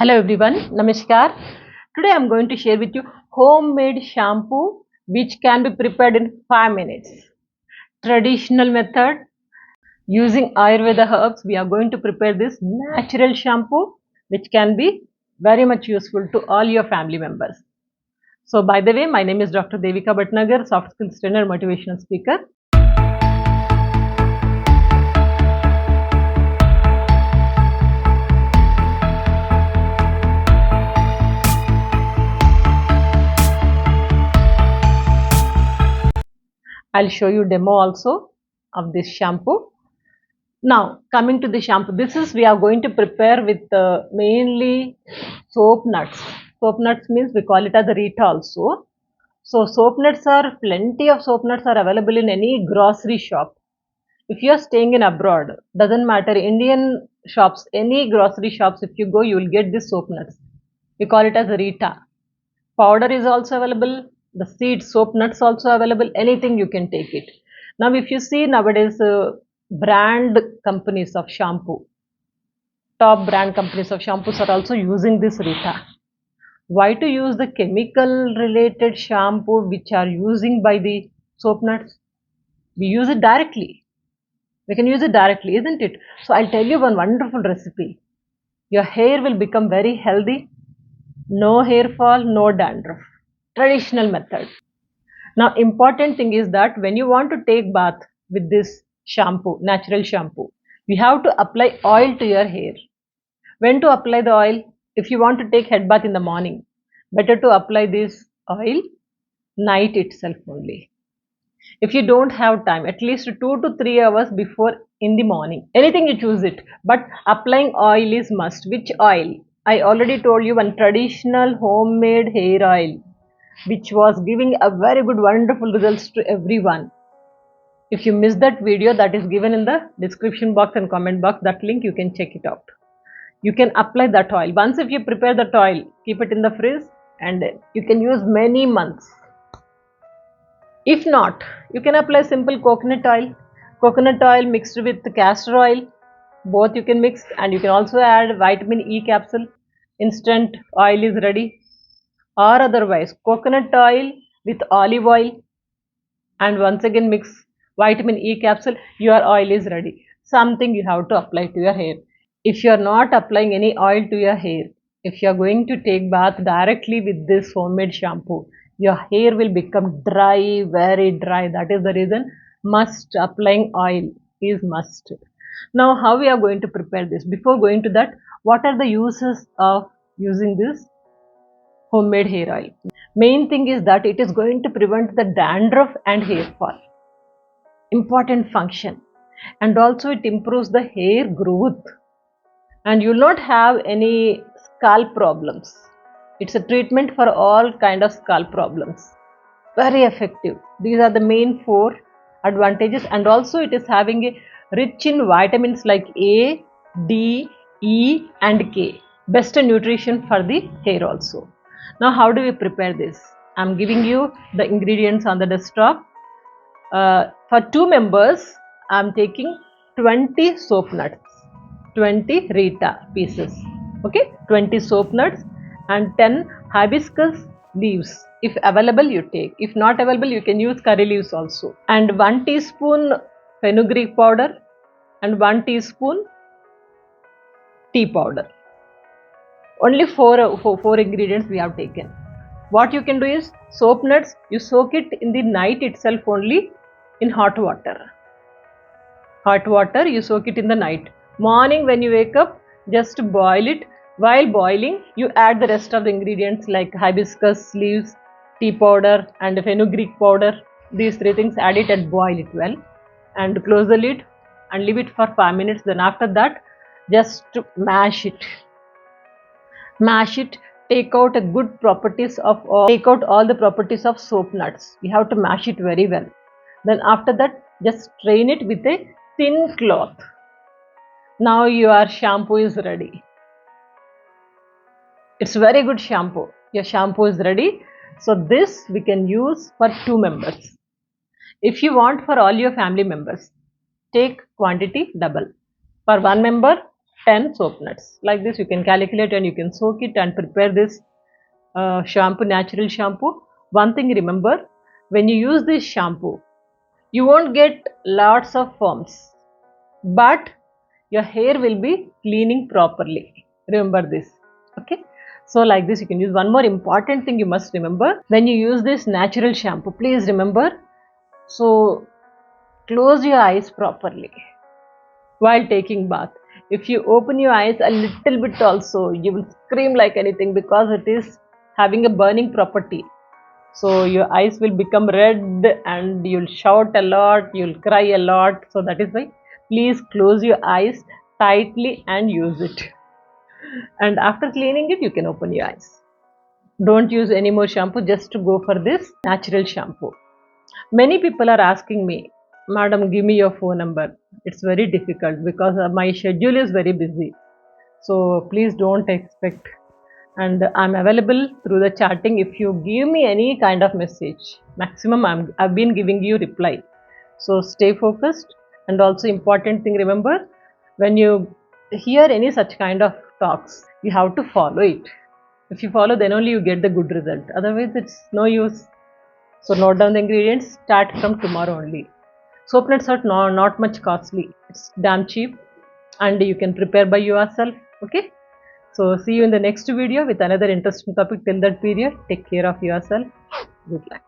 Hello everyone, Namaskar. Today I am going to share with you homemade shampoo which can be prepared in 5 minutes. Traditional method using Ayurveda herbs, we are going to prepare this natural shampoo which can be very much useful to all your family members. So by the way, my name is Dr. Devika Bhatnagar, soft skills trainer, motivational speaker. I'll show you demo also of this shampoo. Now coming to the shampoo, this is we are going to prepare with mainly soap nuts. Soap nuts means we call it as the Rita also. So soap nuts are plenty of soap nuts are available in any grocery shop. If you are staying in abroad, doesn't matter, Indian shops, any grocery shops, if you go, you will get this soap nuts. We call it as Rita. Powder is also available. The seeds, soap nuts also available. Anything you can take it. Now, if you see nowadays, brand companies of shampoo, top brand companies of shampoos are also using this Rita. Why to use the chemical related shampoo which are using by the soap nuts? We use it directly. We can use it directly, isn't it? So I'll tell you one wonderful recipe. Your hair will become very healthy. No hair fall, no dandruff. Traditional method. Now, important thing is that when you want to take bath with this shampoo, natural shampoo, you have to apply oil to your hair. When to apply the oil? If you want to take head bath in the morning, better to apply this oil night itself only. If you don't have time, at least 2 to 3 hours before in the morning. Anything you choose it, but applying oil is must. Which oil? I already told you one traditional homemade hair oil which was giving a very good wonderful results to everyone. If you missed that video, that is given in the description box and comment box, that link you can check it out. You can apply that oil. Once if you prepare that oil, keep it in the fridge and you can use many months. If not, you can apply simple coconut oil mixed with castor oil, both you can mix, and you can also add vitamin E capsule. Instant oil is ready. Or otherwise coconut oil with olive oil, and once again mix vitamin E capsule, your oil is ready. Something you have to apply to your hair. If you are not applying any oil to your hair, if you are going to take bath directly with this homemade shampoo, your hair will become dry, very dry. That is the reason must applying oil is must. Now how we are going to prepare this? Before going to that, what are the uses of using this homemade hair oil? Main thing is that it is going to prevent the dandruff and hair fall. Important function. And also it improves the hair growth. And you will not have any scalp problems. It's a treatment for all kind of scalp problems. Very effective. These are the main 4 advantages, and also it is having a rich in vitamins like A, D, E and K. Best nutrition for the hair also. Now how do we prepare this? I am giving you the ingredients on the desktop. For 2 members, I am taking 20 soap nuts, 20 Rita pieces, okay, 20 soap nuts and 10 hibiscus leaves. If available, you take. If not available, you can use curry leaves also. And 1 teaspoon fenugreek powder and 1 teaspoon tea powder. Only four ingredients we have taken. What you can do is soap nuts, you soak it in the night itself only in hot water. Hot water, you soak it in the night. Morning when you wake up, just boil it. While boiling, you add the rest of the ingredients like hibiscus leaves, tea powder and fenugreek powder. These 3 things, add it and boil it well. And close the lid and leave it for 5 minutes. Then after that, just mash it. Mash it, take out a good properties of take out all the properties of soap nuts. You have to mash it very well. Then after that, just strain it with a thin cloth. Now your shampoo is ready. It's very good shampoo. Your shampoo is ready. So this we can use for 2 members. If you want for all your family members, take quantity double. For 1 member, 10 soap nuts. Like this you can calculate and you can soak it and prepare this shampoo, natural shampoo. One thing remember, when you use this shampoo, you won't get lots of foams, but your hair will be cleaning properly. Remember this. Okay. So like this you can use. One more important thing you must remember, when you use this natural shampoo, please remember, so close your eyes properly while taking bath. If you open your eyes a little bit also, you will scream like anything because it is having a burning property. So your eyes will become red and you'll shout a lot, you'll cry a lot. So that is why please close your eyes tightly and use it. And after cleaning it, you can open your eyes. Don't use any more shampoo, just to go for this natural shampoo. Many people are asking me, Madam, give me your phone number. It's very difficult because my schedule is very busy. So please don't expect. And I'm available through the chatting. If you give me any kind of message, maximum I've been giving you reply. So stay focused. And also important thing, remember, when you hear any such kind of talks, you have to follow it. If you follow, then only you get the good result. Otherwise, it's no use. So note down the ingredients. Start from tomorrow only. Soap nuts are not much costly. It's damn cheap, and you can prepare by yourself. Okay. So see you in the next video with another interesting topic. Till that period, take care of yourself. Good luck.